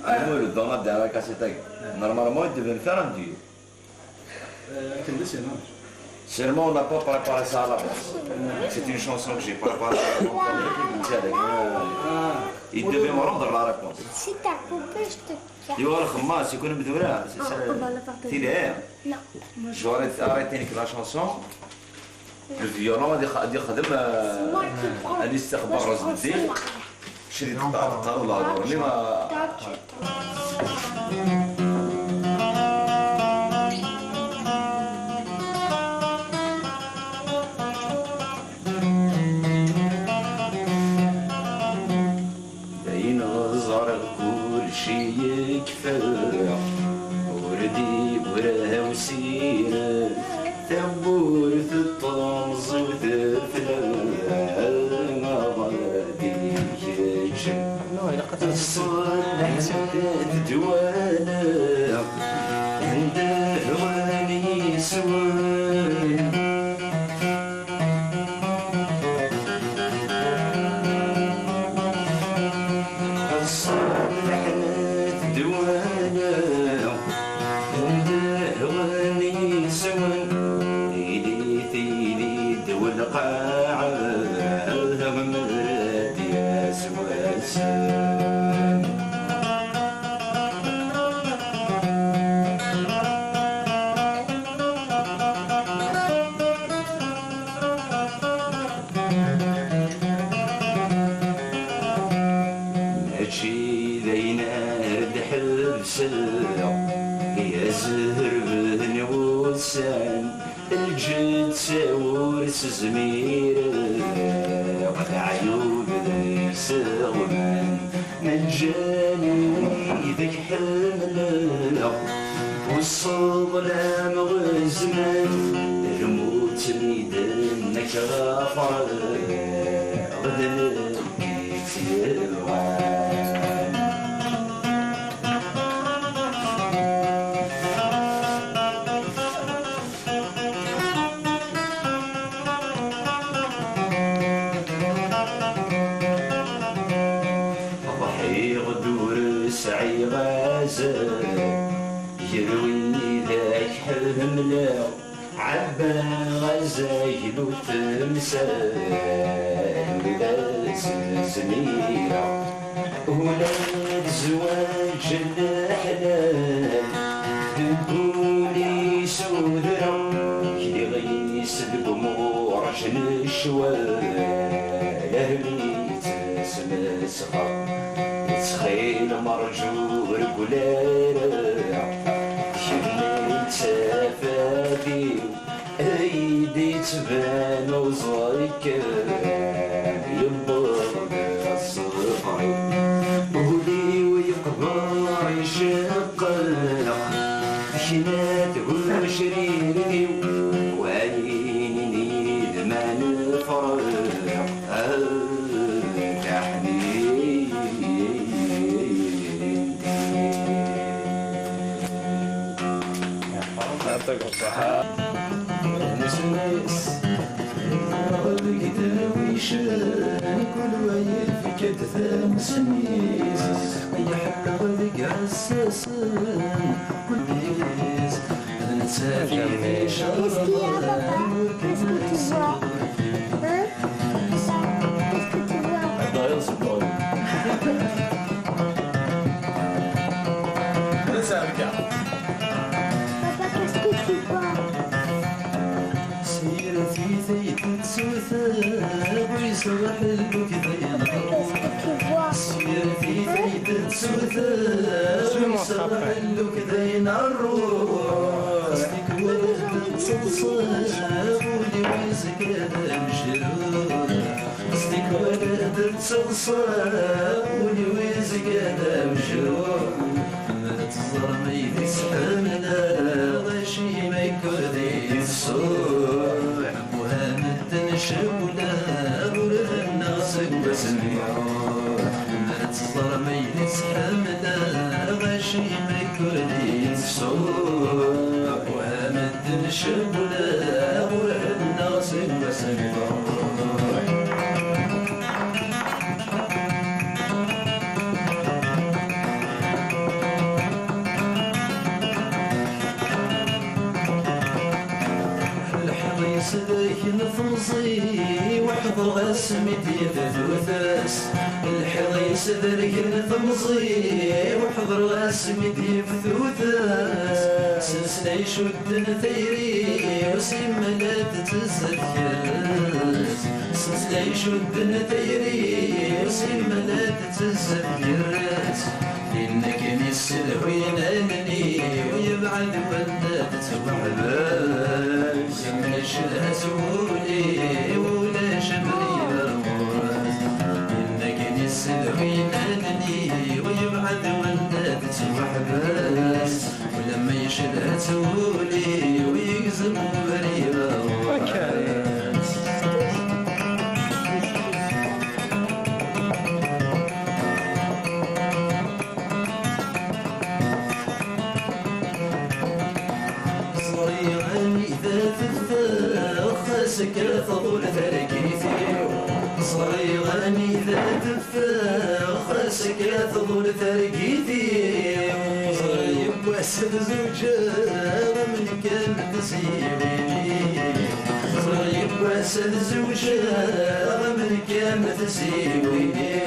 le donne de la cassette. Normalement, il devait faire un duo. Seulement, on n'a pas préparé ça à la base. C'est une chanson que j'ai préparée à la il devait me rendre la réponse. Si t'as coupé, je te casse. Il va le khamas, c'est qu'on est là. On va la partager. Non. J'aurais arrêté la chanson. Le violon دي خدم الاستخبار راس الدين شريت الطاقه والله اللي ما بين الزرق كل شي يكفى وردي وراه وسيره تبور في الطمز وتفلال ما غاديش الصلح تدوانا عند هواني سوان الصلح تدوانا عند هواني سوان والقاع مراد يا سواسن ماشي ذينا ردحل سلع يا زهر بن وسان الجد ساورس زميرة والعيوب ذي سغمان مجاني ذيك حملة والصظلام غزمان رموت ميدانك غافر غدا كيف يلوان سعي غازل يروي ذاك حملة عبا غزايل وتمثال ولاد زميرة ولاد زواج الأحلام دبولي سودرة كي غيس القمور عشان الشوال أهلي تسمسخر تخيل مرجور قلالة شميت سفادي ايدي تبان وزايك يبغى الصفري ولي ويقبر يشقلق شنات وشريري وعيني دمان فرق يعطيكم الصحة. نسنس ويشان كل ويل في كتفه مسنيس يحب ذيك عساسن كل بيز نسافي في سير في ذيك تسوثر ويصلح البكذين سير في ذيك تسوثر ويصلح البكذين الروح قصدك ولد تصلصل ولي ويزك المجروح قصدك ولد تصلصل ولي ويزك المجروح تزرمي في سحمنا غشي ما يكردي الصوح وهامد نشبنا ورنا صق سميروح تزرمي في سحمنا غشي ما يكردي الصوح وهامد نشبنا ورنا صق سميروح غاس مدي فتوثاس الحيض يسدرك الثمصي وحضر غاس مدي فتوثاس سلسلة يشد ثيري وسيما لا تتزكاس سلسلة يشد ثيري وسيما لا تتزكاس إنك نسل وينانني ويبعد ولا تتوعباس إن الشلها تولي ولا شمري برموز إنك نسل وينانني ويبعد ولا تتوعباس ولما يشلها تولي ويقزم بريبا سكرت طول تركيتي صغيراني ذا تفاخ سكرت طول تركيتي صغير واسد زوجة من كان تسيبني صغير واسد زوجة من كان تسيبني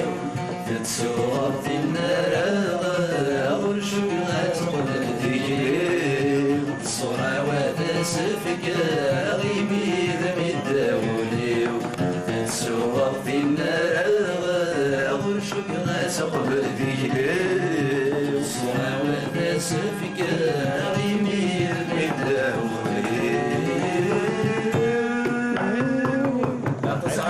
تتصورت النار غرشو غاتقل ذكري الصورة وتسفك غيبي صورت النار غرشك غاسق بالذكر